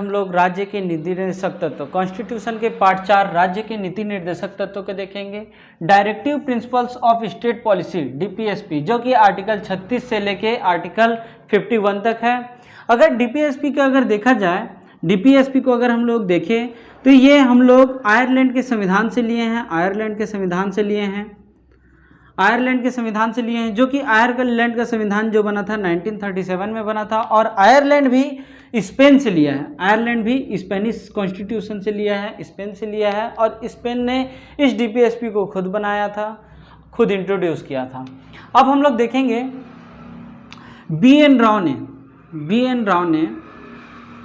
हम लोग राज्य के नीति निर्देशक तत्व, कॉन्स्टिट्यूशन के पार्ट 4 राज्य के नीति निर्देशक तत्व को देखेंगे। Directive principles of state policy DPSP, जो कि आर्टिकल 36 से लेके आर्टिकल 51 तक है। अगर डीपीएसपी का अगर देखा जाए, डीपीएसपी को अगर हम लोग देखें तो ये हम लोग आयरलैंड के संविधान से लिए हैं, आयरलैंड के संविधान से लिए हैं, आयरलैंड के संविधान से लिए हैं, जो कि आयरलैंड का संविधान जो बना था 1937 में बना था। और आयरलैंड भी स्पेन से लिया है, आयरलैंड भी स्पेनिश कॉन्स्टिट्यूशन से लिया है, स्पेन से लिया है। और स्पेन ने इस डीपीएसपी को खुद बनाया था, खुद इंट्रोड्यूस किया था। अब हम लोग देखेंगे बी एन राव ने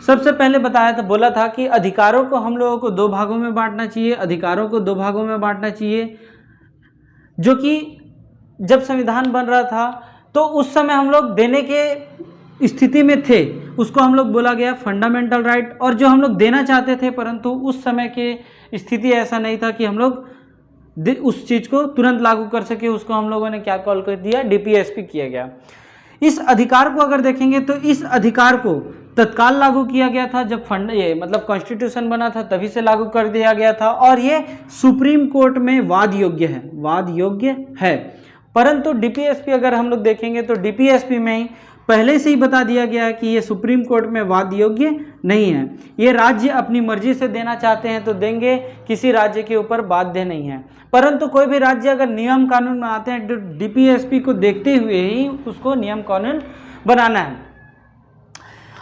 सबसे पहले बताया था, बोला था कि अधिकारों को हम लोगों को 2 भागों में बांटना चाहिए, अधिकारों को 2 भागों में बांटना चाहिए। जो कि जब संविधान बन रहा था तो उस समय हम लोग देने के स्थिति में थे, उसको हम लोग बोला गया फंडामेंटल राइट। और जो हम लोग देना चाहते थे, परंतु उस समय के स्थिति ऐसा नहीं था कि हम लोग उस चीज़ को तुरंत लागू कर सके, उसको हम लोगों ने क्या कॉल कर दिया, डीपीएसपी किया गया। इस अधिकार को अगर देखेंगे तो इस अधिकार को तत्काल लागू किया गया था, जब मतलब कॉन्स्टिट्यूशन बना था तभी से लागू कर दिया गया था। और ये सुप्रीम कोर्ट में वाद योग्य है। परंतु डीपीएसपी अगर हम लोग देखेंगे तो डीपीएसपी में ही पहले से ही बता दिया गया है कि ये सुप्रीम कोर्ट में वाद योग्य नहीं है। ये राज्य अपनी मर्जी से देना चाहते हैं तो देंगे, किसी राज्य के ऊपर बाध्य नहीं है। परंतु कोई भी राज्य अगर नियम कानून बनाते हैं तो डीपीएसपी को देखते हुए ही उसको नियम कानून बनाना है।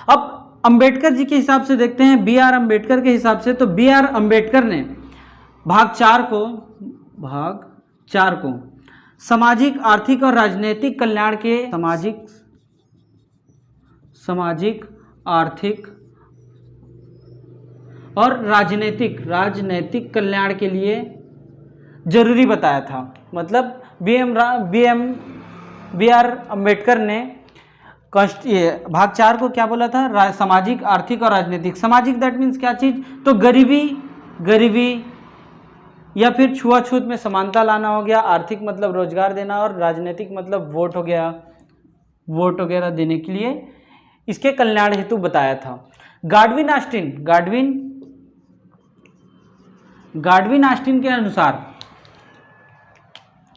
अब अंबेडकर जी के हिसाब से देखते हैं, बी आर अम्बेडकर के हिसाब से, तो बी आर अम्बेडकर ने भाग 4 को सामाजिक, आर्थिक और राजनीतिक कल्याण के सामाजिक, आर्थिक और राजनीतिक कल्याण के लिए जरूरी बताया था। मतलब बी आर अम्बेडकर ने भाग 4 को क्या बोला था, सामाजिक, आर्थिक और राजनीतिक। सामाजिक दैट मीन्स क्या चीज, तो गरीबी या फिर छुआछूत में समानता लाना हो गया, आर्थिक मतलब रोजगार देना, और राजनीतिक मतलब वोट हो गया, वोट वगैरह देने के लिए इसके कल्याण हेतु बताया था। गाडविन ऑस्टिन के अनुसार,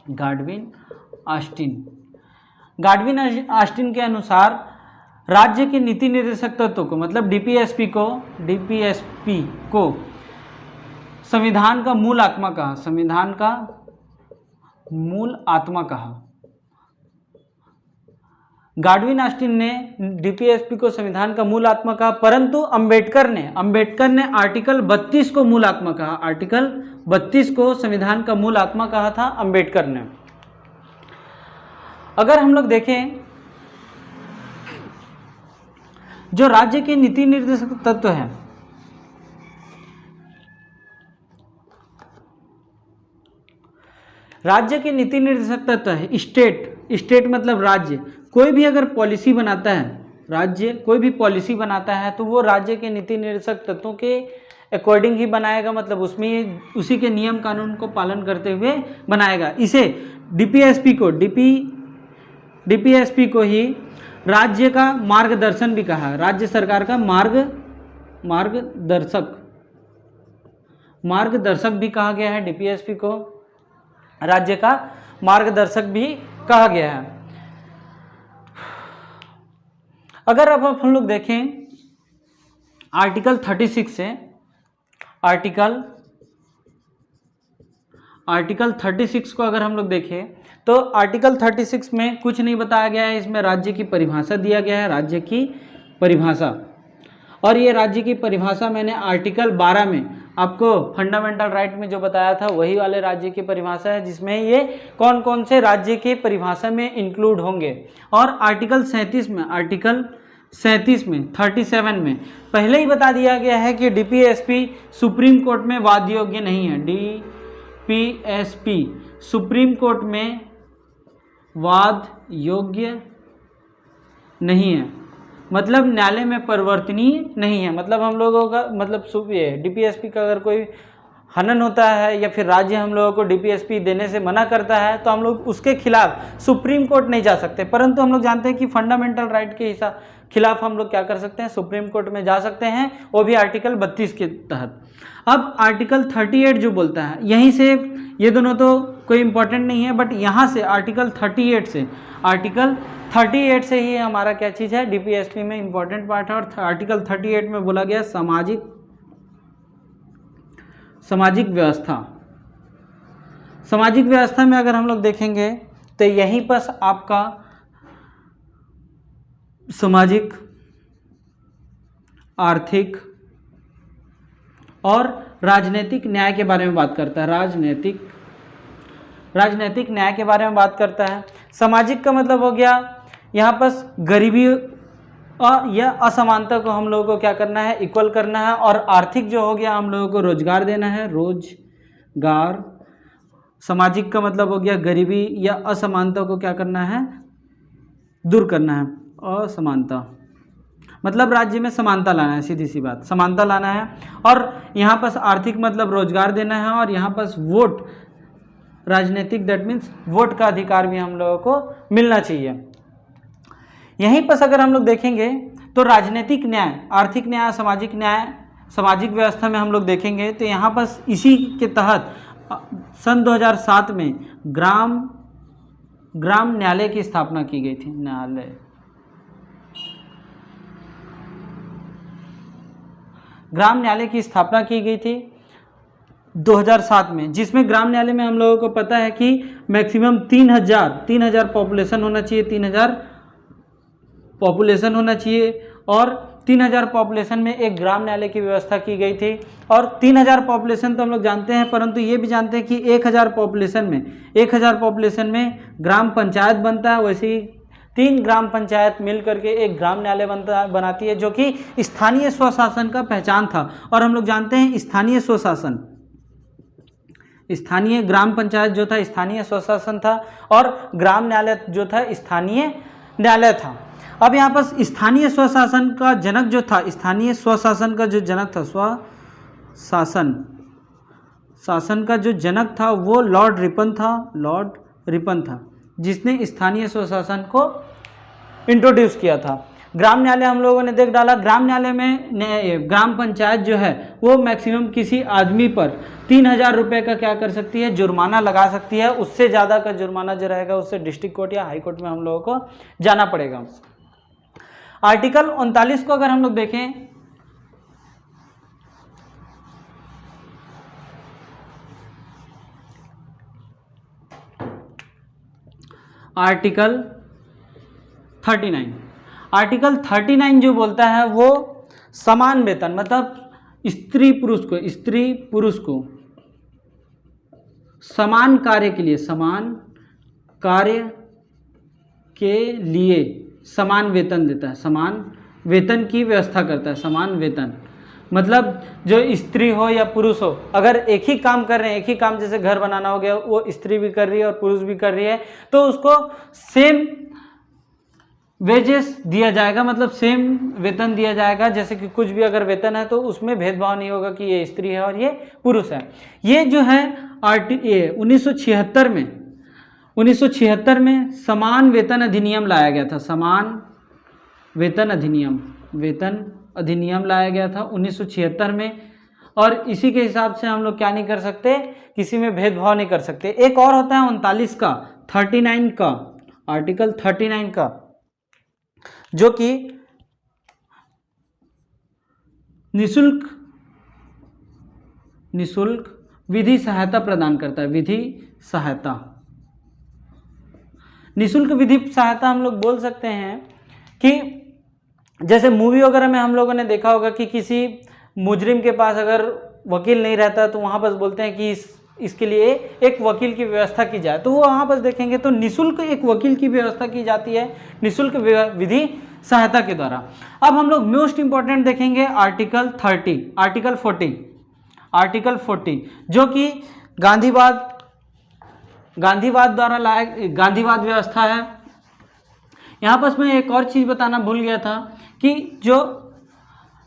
गाडविन ऑस्टिन के अनुसार राज्य के नीति निर्देशक तत्व को, मतलब डीपीएसपी को संविधान का मूल आत्मा कहा। गाडविन ऑस्टिन ने डीपीएसपी को संविधान का मूल आत्मा कहा, परंतु अंबेडकर ने आर्टिकल 32 को मूल आत्मा कहा। आर्टिकल 32 को संविधान का मूल आत्मा कहा था अंबेडकर ने। अगर हम लोग देखें जो राज्य के नीति निर्देशक तत्व है, राज्य के नीति निर्देशक तत्व है स्टेट मतलब राज्य। कोई भी अगर पॉलिसी बनाता है, राज्य कोई भी पॉलिसी बनाता है तो वो राज्य के नीति निर्देशक तत्वों के अकॉर्डिंग ही बनाएगा, मतलब उसमें उसी के नियम कानून को पालन करते हुए बनाएगा। इसे डीपीएसपी को ही राज्य का मार्गदर्शन भी कहा, राज्य सरकार का मार्गदर्शक भी कहा गया है। डीपीएसपी को राज्य का मार्गदर्शक भी कहा गया है। अगर अब हम लोग देखें आर्टिकल 36 से, आर्टिकल 36 को अगर हम लोग देखें तो आर्टिकल 36 में कुछ नहीं बताया गया है, इसमें राज्य की परिभाषा दिया गया है, राज्य की परिभाषा। और ये राज्य की परिभाषा मैंने आर्टिकल 12 में आपको फंडामेंटल राइट में जो बताया था वही वाले राज्य की परिभाषा है, जिसमें ये कौन कौन से राज्य के परिभाषा में इंक्लूड होंगे। और आर्टिकल 37 में 37 में पहले ही बता दिया गया है कि डीपीएसपी सुप्रीम कोर्ट में वाद योग्य नहीं है। डीपीएसपी सुप्रीम कोर्ट में वाद योग्य नहीं है, मतलब न्यायालय में परिवर्तनीय नहीं है। मतलब हम लोगों का मतलब डीपीएसपी का अगर कोई हनन होता है या फिर राज्य हम लोगों को डीपीएसपी देने से मना करता है तो हम लोग उसके खिलाफ सुप्रीम कोर्ट नहीं जा सकते, परंतु हम लोग जानते हैं कि फंडामेंटल राइट के खिलाफ हम लोग क्या कर सकते हैं, सुप्रीम कोर्ट में जा सकते हैं, वो भी आर्टिकल 32 के तहत। अब आर्टिकल 38 जो बोलता है, यहीं से ये दोनों तो कोई इंपॉर्टेंट नहीं है, बट यहाँ से आर्टिकल 38 से ही हमारा क्या चीज़ है, डीपीएसपी में इंपॉर्टेंट पार्ट है। और आर्टिकल 38 में बोला गया सामाजिक व्यवस्था। सामाजिक व्यवस्था में अगर हम लोग देखेंगे तो यहीं पर आपका सामाजिक, आर्थिक और राजनीतिक न्याय के बारे में बात करता है। राजनीतिक न्याय के बारे में बात करता है। सामाजिक का मतलब हो गया यहाँ पर गरीबी या असमानता को हम लोगों को क्या करना है, इक्वल करना है। और आर्थिक जो हो गया हम लोगों को रोजगार देना है, रोजगार। सामाजिक का मतलब हो गया गरीबी या असमानता को क्या करना है, दूर करना है। असमानता मतलब राज्य में समानता लाना है, सीधी सी बात, समानता लाना है। और यहाँ पर आर्थिक मतलब रोजगार देना है। और यहाँ पर वोट, राजनीतिक दैट मीन्स वोट का अधिकार भी हम लोगों को मिलना चाहिए। यहीं पर अगर हम लोग देखेंगे तो राजनीतिक न्याय, आर्थिक न्याय, सामाजिक न्याय, सामाजिक व्यवस्था में हम लोग देखेंगे तो यहाँ पर इसी के तहत सन 2007 में ग्राम न्यायालय की स्थापना की गई थी। ग्राम न्यायालय की स्थापना की गई थी 2007 में, जिसमें ग्राम न्यायालय में हम लोगों को पता है कि मैक्सिमम 3000 पॉपुलेशन होना चाहिए, 3000 पॉपुलेशन होना चाहिए। और 3000 पॉपुलेशन में एक ग्राम न्यायालय की व्यवस्था की गई थी। और 3000 पॉपुलेशन तो हम लोग जानते हैं, परंतु ये भी जानते हैं कि 1000 पॉपुलेशन में ग्राम पंचायत बनता है। वैसे ही 3 ग्राम पंचायत मिल करके एक ग्राम न्यायालय बनाती है, जो कि स्थानीय स्वशासन का पहचान था। और हम लोग जानते हैं स्थानीय स्वशासन, स्थानीय ग्राम पंचायत जो था स्थानीय स्वशासन था, और ग्राम न्यायालय जो था स्थानीय न्यायालय था। अब यहाँ पर स्थानीय स्वशासन का जनक जो था, स्थानीय स्वशासन का जो जनक था, शासन का जो जनक था वो लॉर्ड रिपन था, जिसने स्थानीय स्वशासन को इंट्रोड्यूस किया था। ग्राम न्यायालय हम लोगों ने देख डाला। ग्राम न्यायालय में ग्राम पंचायत जो है वो मैक्सिमम किसी आदमी पर 3000 रुपये का क्या कर सकती है, जुर्माना लगा सकती है। उससे ज़्यादा का जुर्माना जो रहेगा उससे डिस्ट्रिक्ट कोर्ट या हाई कोर्ट में हम लोगों को जाना पड़ेगा। आर्टिकल 39 को अगर हम लोग देखें, आर्टिकल 39 जो बोलता है वो समान वेतन, मतलब स्त्री पुरुष को समान कार्य के लिए समान वेतन देता है, समान वेतन की व्यवस्था करता है। समान वेतन मतलब जो स्त्री हो या पुरुष हो, अगर एक ही काम कर रहे हैं, एक ही काम जैसे घर बनाना हो गया, वो स्त्री भी कर रही है और पुरुष भी कर रही है, तो उसको सेम वेजेस दिया जाएगा, मतलब सेम वेतन दिया जाएगा। जैसे कि कुछ भी अगर वेतन है तो उसमें भेदभाव नहीं होगा कि ये स्त्री है और ये पुरुष है। ये जो है 1976 में समान वेतन अधिनियम लाया गया था। समान वेतन अधिनियम लाया गया था 1976 में। और इसी के हिसाब से हम लोग क्या नहीं कर सकते, किसी में भेदभाव नहीं कर सकते। एक और होता है 39 का, 39 का, आर्टिकल 39 का, जो कि निशुल्क विधि सहायता प्रदान करता है। निशुल्क विधि सहायता हम लोग बोल सकते हैं कि जैसे मूवी वगैरह में हम लोगों ने देखा होगा कि किसी मुजरिम के पास अगर वकील नहीं रहता तो वहाँ पर बोलते हैं कि इसके लिए एक वकील की व्यवस्था की जाए, तो वो वहाँ पर देखेंगे तो निशुल्क एक वकील की व्यवस्था की जाती है निशुल्क विधि सहायता के द्वारा। अब हम लोग मोस्ट इंपॉर्टेंट देखेंगे आर्टिकल 40, जो कि गांधीवाद द्वारा लाया, गांधीवाद व्यवस्था है। यहाँ पर मैं एक और चीज़ बताना भूल गया था कि जो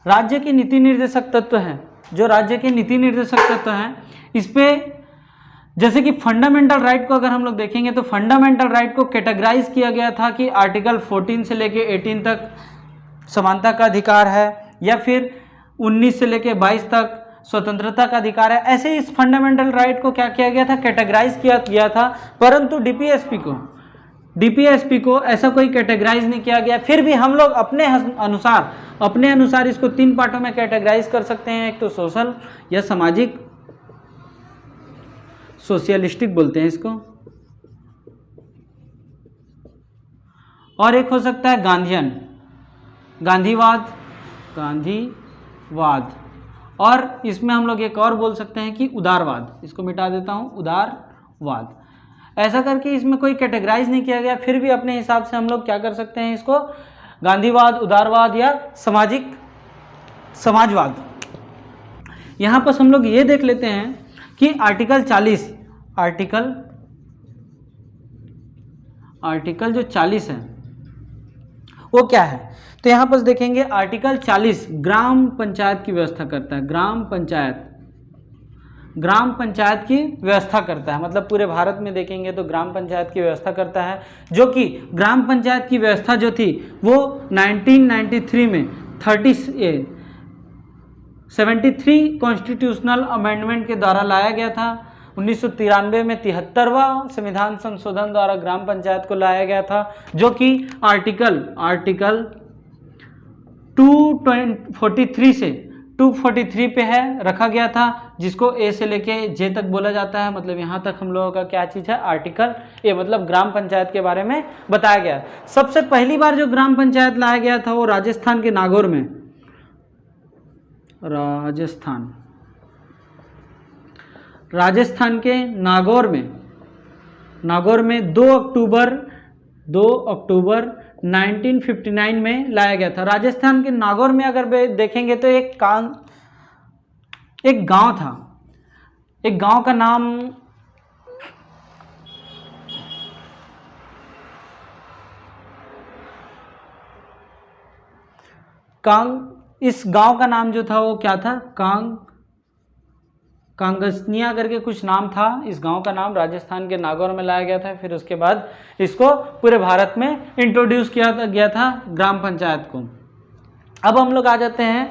राज्य के नीति निर्देशक तत्व हैं, जो राज्य के नीति निर्देशक तत्व हैं, इस पे जैसे कि फंडामेंटल राइट को अगर हम लोग देखेंगे तो फंडामेंटल राइट को कैटेगराइज किया गया था कि आर्टिकल 14 से लेके 18 तक समानता का अधिकार है, या फिर 19 से लेके 22 तक स्वतंत्रता का अधिकार है। ऐसे इस फंडामेंटल राइट को क्या किया गया था, कैटेगराइज किया गया था, परंतु डीपीएसपी को ऐसा कोई कैटेगराइज नहीं किया गया। फिर भी हम लोग अपने अनुसार इसको 3 पार्टों में कैटेगराइज कर सकते हैं। एक तो सोशल या सामाजिक, सोशलिस्टिक बोलते हैं इसको, और एक हो सकता है गांधीयन, गांधीवाद, और इसमें हम लोग एक और बोल सकते हैं कि उदारवाद। इसको मिटा देता हूं, उदारवाद। ऐसा करके इसमें कोई कैटेगराइज नहीं किया गया, फिर भी अपने हिसाब से हम लोग क्या कर सकते हैं, इसको गांधीवाद, उदारवाद या समाजवाद। यहाँ पर हम लोग ये देख लेते हैं कि आर्टिकल 40 है वो क्या है। तो यहाँ पर देखेंगे आर्टिकल 40 ग्राम पंचायत की व्यवस्था करता है। ग्राम पंचायत की व्यवस्था करता है, मतलब पूरे भारत में देखेंगे तो ग्राम पंचायत की व्यवस्था करता है, जो कि ग्राम पंचायत की व्यवस्था जो थी वो 1993 में 73 कॉन्स्टिट्यूशनल अमेंडमेंट के द्वारा लाया गया था। 1993 में 73वां संविधान संशोधन द्वारा ग्राम पंचायत को लाया गया था, जो कि आर्टिकल 243 से 243 पे है रखा गया था, जिसको ए से लेके जे तक बोला जाता है। मतलब यहाँ तक हम लोगों का क्या चीज़ है, आर्टिकल ए, मतलब ग्राम पंचायत के बारे में बताया गया है। सबसे पहली बार जो ग्राम पंचायत लाया गया था वो राजस्थान के नागौर में, राजस्थान के नागौर में 2 अक्टूबर 1959 में लाया गया था। राजस्थान के नागौर में अगर देखेंगे तो एक गांव था, एक गांव का नाम इस गांव का नाम जो था वो क्या था, कांगसनिया करके कुछ नाम था। इस गांव का नाम राजस्थान के नागौर में लाया गया था। फिर उसके बाद इसको पूरे भारत में इंट्रोड्यूस किया गया था ग्राम पंचायत को। अब हम लोग आ जाते हैं